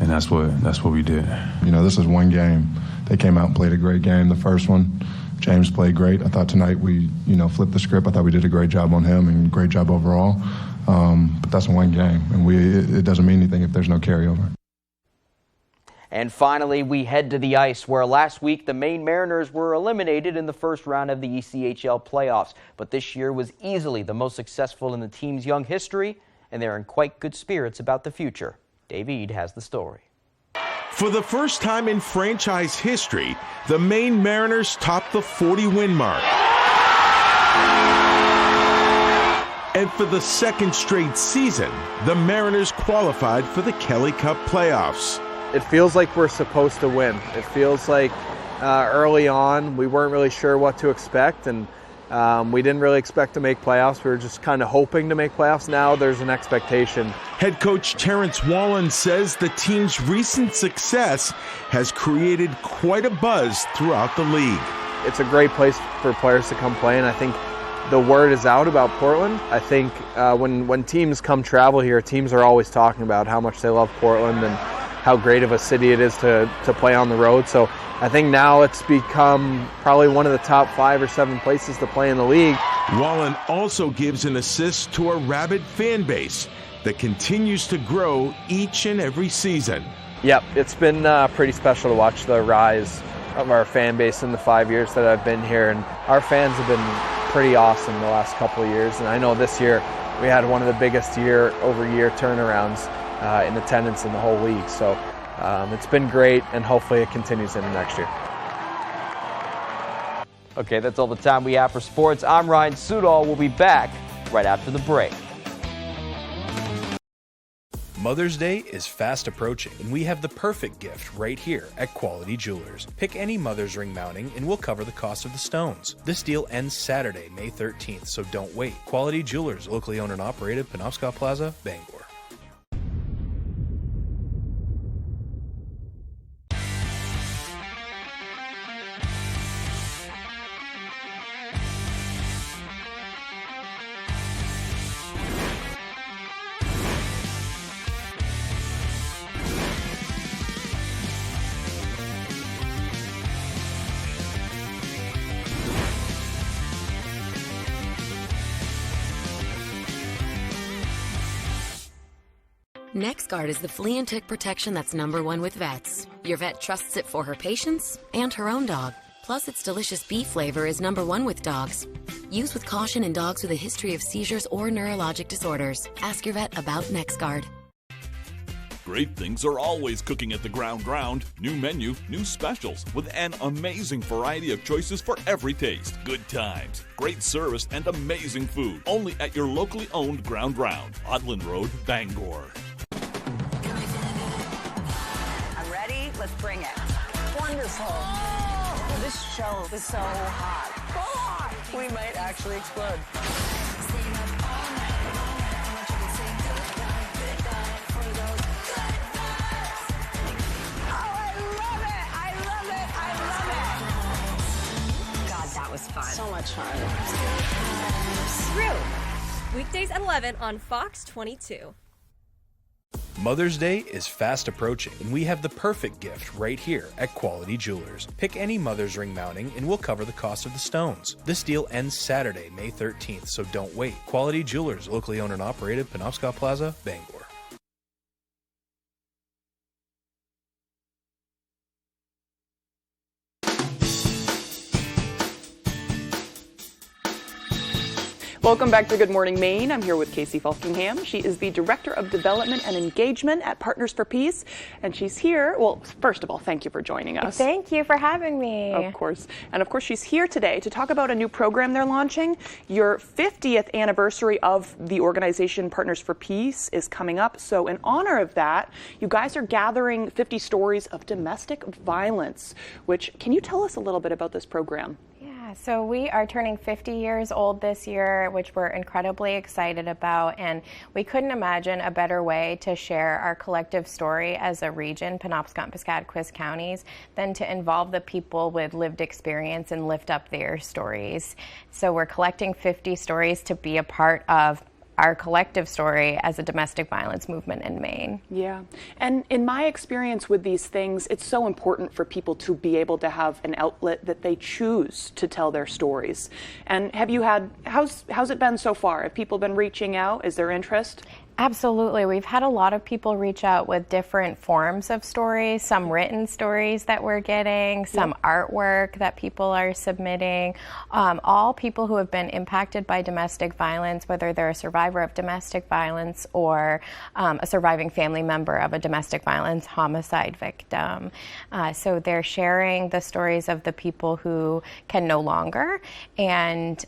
And that's what we did. This is one game. They came out and played a great game. The first one, James played great. I thought tonight we, flipped the script. I thought we did a great job on him and great job overall. But that's one game, and it doesn't mean anything if there's no carryover. And finally, we head to the ice, where last week the Maine Mariners were eliminated in the first round of the ECHL playoffs. But this year was easily the most successful in the team's young history, and they're in quite good spirits about the future. Dave Eade has the story. For the first time in franchise history, the Maine Mariners topped the 40-win mark. And for the second straight season, the Mariners qualified for the Kelly Cup playoffs. It feels like we're supposed to win. It feels like early on we weren't really sure what to expect, and we didn't really expect to make playoffs. We were just kind of hoping to make playoffs. Now there's an expectation. Head coach Terrence Wallen says the team's recent success has created quite a buzz throughout the league. It's a great place for players to come play, and I think the word is out about Portland. I think when teams come travel here, teams are always talking about how much they love Portland and how great of a city it is to play on the road. So I think now it's become probably one of the top 5 or 7 places to play in the league. Wallen also gives an assist to a rabid fan base that continues to grow each and every season. Yep, it's been pretty special to watch the rise of our fan base in the 5 years that I've been here, and our fans have been pretty awesome the last couple of years, and I know this year we had one of the biggest year-over-year turnarounds in attendance in the whole league. So it's been great, and hopefully it continues into next year. Okay, that's all the time we have for sports. I'm Ryan Sudol. We'll be back right after the break. Mother's Day is fast approaching, and we have the perfect gift right here at Quality Jewelers. Pick any mother's ring mounting, and we'll cover the cost of the stones. This deal ends Saturday, May 13th, so don't wait. Quality Jewelers, locally owned and operated, Penobscot Plaza, Bangor. NexGard is the flea and tick protection that's #1 with vets. Your vet trusts it for her patients and her own dog. Plus, its delicious beef flavor is #1 with dogs. Use with caution in dogs with a history of seizures or neurologic disorders. Ask your vet about NexGard. Great things are always cooking at the Ground. New menu, new specials, with an amazing variety of choices for every taste. Good times, great service, and amazing food. Only at your locally owned Ground, Odland Road, Bangor. I'm ready. Let's bring it. Wonderful. Oh, this show is so hot. Oh, we might actually explode. Was fun. So much fun. Through. Weekdays at 11 on Fox 22. Mother's Day is fast approaching, and we have the perfect gift right here at Quality Jewelers. Pick any mother's ring mounting, and we'll cover the cost of the stones. This deal ends Saturday, May 13th, so don't wait. Quality Jewelers, locally owned and operated, Penobscot Plaza, Bangor. Welcome back to Good Morning Maine. I'm here with Casey Falkingham. She is the Director of Development and Engagement at Partners for Peace. And she's here. Well, first of all, thank you for joining us. Thank you for having me. Of course. And of course, she's here today to talk about a new program they're launching. Your 50th anniversary of the organization Partners for Peace is coming up. So in honor of that, you guys are gathering 50 stories of domestic violence, which, can you tell us a little bit about this program? So we are turning 50 years old this year, which we're incredibly excited about, and we couldn't imagine a better way to share our collective story as a region, Penobscot and Piscataquis counties, than to involve the people with lived experience and lift up their stories. So we're collecting 50 stories to be a part of our collective story as a domestic violence movement in Maine. Yeah. And in my experience with these things, it's so important for people to be able to have an outlet that they choose to tell their stories. And have you had, how's it been so far? Have people been reaching out? Is there interest? Absolutely. We've had a lot of people reach out with different forms of stories, some written stories that we're getting, some artwork that people are submitting, all people who have been impacted by domestic violence, whether they're a survivor of domestic violence or a surviving family member of a domestic violence homicide victim. So they're sharing the stories of the people who can no longer. And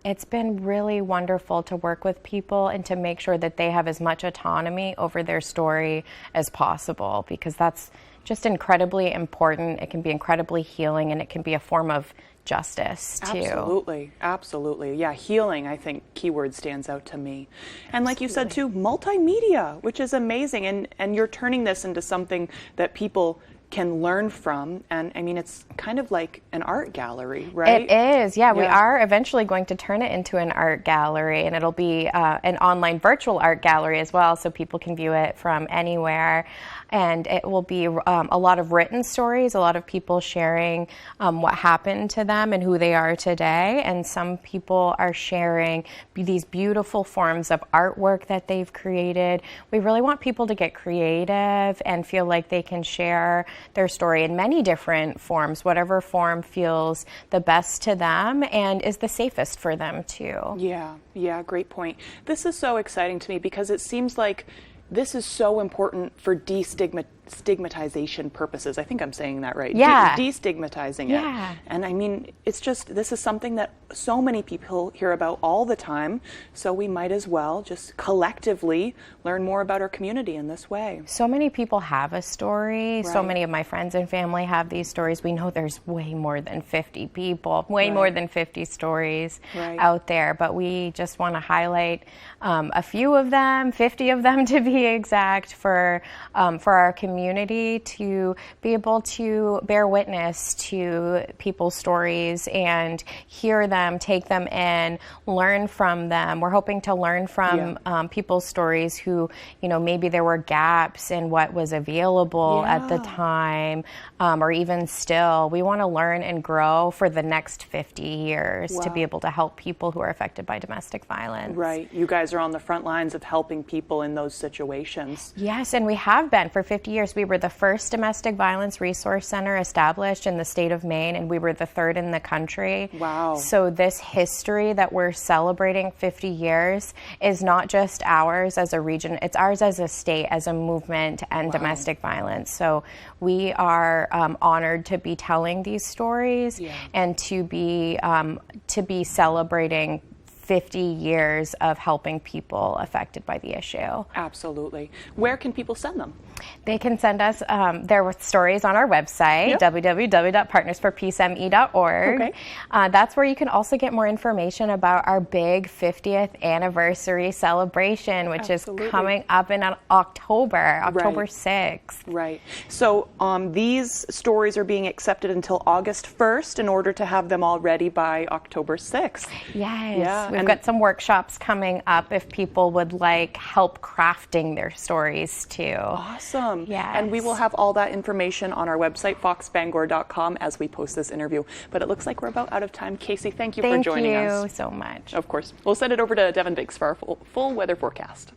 it's been really wonderful to work with people and to make sure that they have as much autonomy over their story as possible, because that's just incredibly important. It can be incredibly healing, and it can be a form of justice too. Absolutely, absolutely. Yeah, healing, I think, keyword stands out to me. And like you said too, multimedia, which is amazing, and you're turning this into something that people can learn from. And I mean, it's kind of like an art gallery, right? It is, yeah. We are eventually going to turn it into an art gallery, and it'll be an online virtual art gallery as well, so people can view it from anywhere. And it will be a lot of written stories, a lot of people sharing what happened to them and who they are today. And some people are sharing these beautiful forms of artwork that they've created. We really want people to get creative and feel like they can share their story in many different forms, whatever form feels the best to them and is the safest for them too. Yeah, great point. This is so exciting to me because it seems like this is so important for destigmatization purposes. I think I'm saying that right. Yeah. Destigmatizing it. Yeah. And I mean, it's just, this is something that so many people hear about all the time. So we might as well just collectively learn more about our community in this way. So many people have a story. Right. So many of my friends and family have these stories. We know there's way more than 50 people, way more than 50 stories out there. But we just want to highlight a few of them, 50 of them to be exact, for our community to be able to bear witness to people's stories and hear them, take them in, learn from them. We're hoping to learn from people's stories who, you know, maybe there were gaps in what was available at the time, or even still. We want to learn and grow for the next 50 years to be able to help people who are affected by domestic violence. Right. You guys are on the front lines of helping people in those situations. Yes, and we have been for 50 years. We were the first domestic violence resource center established in the state of Maine, and we were the third in the country. Wow. So this history that we're celebrating, 50 years, is not just ours as a region, it's ours as a state, as a movement to end domestic violence. So we are honored to be telling these stories and to be celebrating 50 years of helping people affected by the issue. Absolutely. Where can people send them? They can send us their stories on our website, www.partnersforpeaceme.org. Okay. That's where you can also get more information about our big 50th anniversary celebration, which is coming up in October 6th. Right. So these stories are being accepted until August 1st in order to have them all ready by October 6th. Yes. Yeah. We we've got some workshops coming up if people would like help crafting their stories too. Awesome. Yes. And we will have all that information on our website, foxbangor.com, as we post this interview. But it looks like we're about out of time. Casey, thank you for joining us. Thank you so much. Of course. We'll send it over to Devin Biggs for our full weather forecast.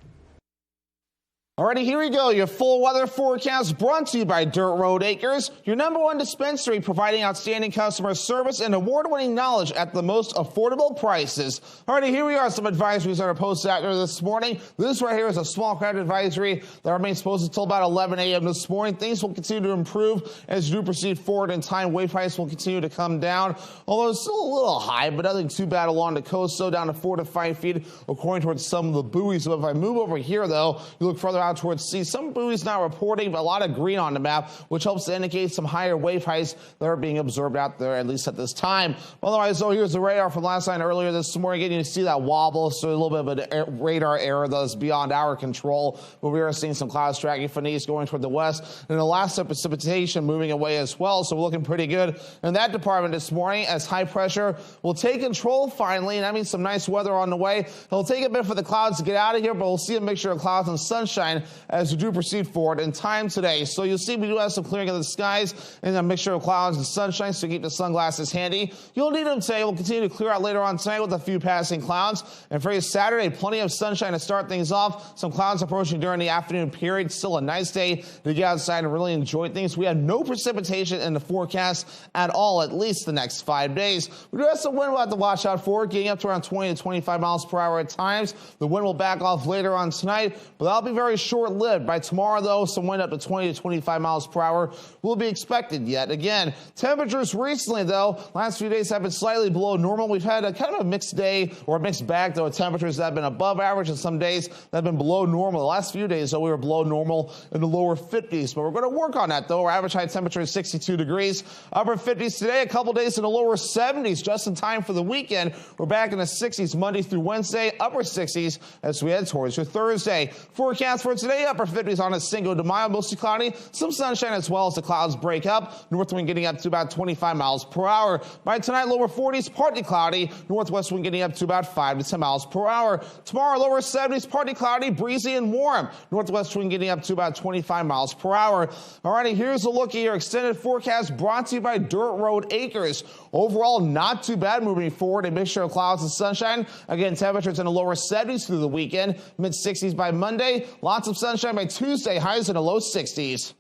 Alrighty, here we go. Your full weather forecast brought to you by Dirt Road Acres, your #1 dispensary providing outstanding customer service and award-winning knowledge at the most affordable prices. Alrighty, here we are. Some advisories that are posted out there this morning. This right here is a small crowd advisory that remains posted until about 11 a.m. this morning. Things will continue to improve as you do proceed forward in time. Wave heights will continue to come down, although it's still a little high, but nothing too bad along the coast. So down to 4 to 5 feet according towards some of the buoys. So if I move over here, though, you look further out towards sea. Some buoys not reporting, but a lot of green on the map, which helps to indicate some higher wave heights that are being observed out there, at least at this time. Otherwise, though, here's the radar from last night earlier this morning. Again, you see that wobble, so a little bit of a radar error that is beyond our control. But we are seeing some clouds tracking from the east going toward the west, and the last of precipitation moving away as well. So we're looking pretty good in that department this morning as high pressure will take control finally, and that means some nice weather on the way. It'll take a bit for the clouds to get out of here, but we'll see a mixture of clouds and sunshine as we do proceed forward in time today. So you'll see we do have some clearing of the skies and a mixture of clouds and sunshine, so keep the sunglasses handy. You'll need them today. We'll continue to clear out later on tonight with a few passing clouds. And for you Saturday, plenty of sunshine to start things off. Some clouds approaching during the afternoon period. Still a nice day to get outside and really enjoy things. We have no precipitation in the forecast at all, at least the next 5 days. We do have some wind we'll have to watch out for, getting up to around 20 to 25 miles per hour at times. The wind will back off later on tonight, but that'll be very short-lived. By tomorrow, though, some wind up to 20 to 25 miles per hour will be expected yet again. Temperatures recently, though, last few days have been slightly below normal. We've had a kind of a mixed day or a mixed bag, though, temperatures that have been above average and some days that have been below normal. The last few days, though, we were below normal in the lower 50s, but we're going to work on that, though. Our average high temperature is 62 degrees. Upper 50s today, a couple days in the lower 70s, just in time for the weekend. We're back in the 60s Monday through Wednesday, upper 60s as we head towards your Thursday. Forecast for today, upper 50s on a Cinco de Mayo, mostly cloudy, some sunshine as well as the clouds break up. North wind getting up to about 25 miles per hour. By tonight, lower 40s, partly cloudy. Northwest wind getting up to about 5 to 10 miles per hour. Tomorrow, lower 70s, partly cloudy, breezy and warm. Northwest wind getting up to about 25 miles per hour. Alrighty, here's a look at your extended forecast brought to you by Dirt Road Acres. Overall, not too bad moving forward. A mixture of clouds and sunshine. Again, temperatures in the lower 70s through the weekend. Mid 60s by Monday. Lots of sunshine by Tuesday. Highs in the low 60s.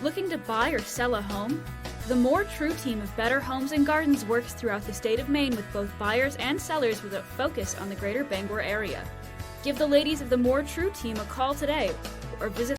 Looking to buy or sell a home? The More True team of Better Homes and Gardens works throughout the state of Maine with both buyers and sellers with a focus on the greater Bangor area. Give the ladies of the More True team a call today or visit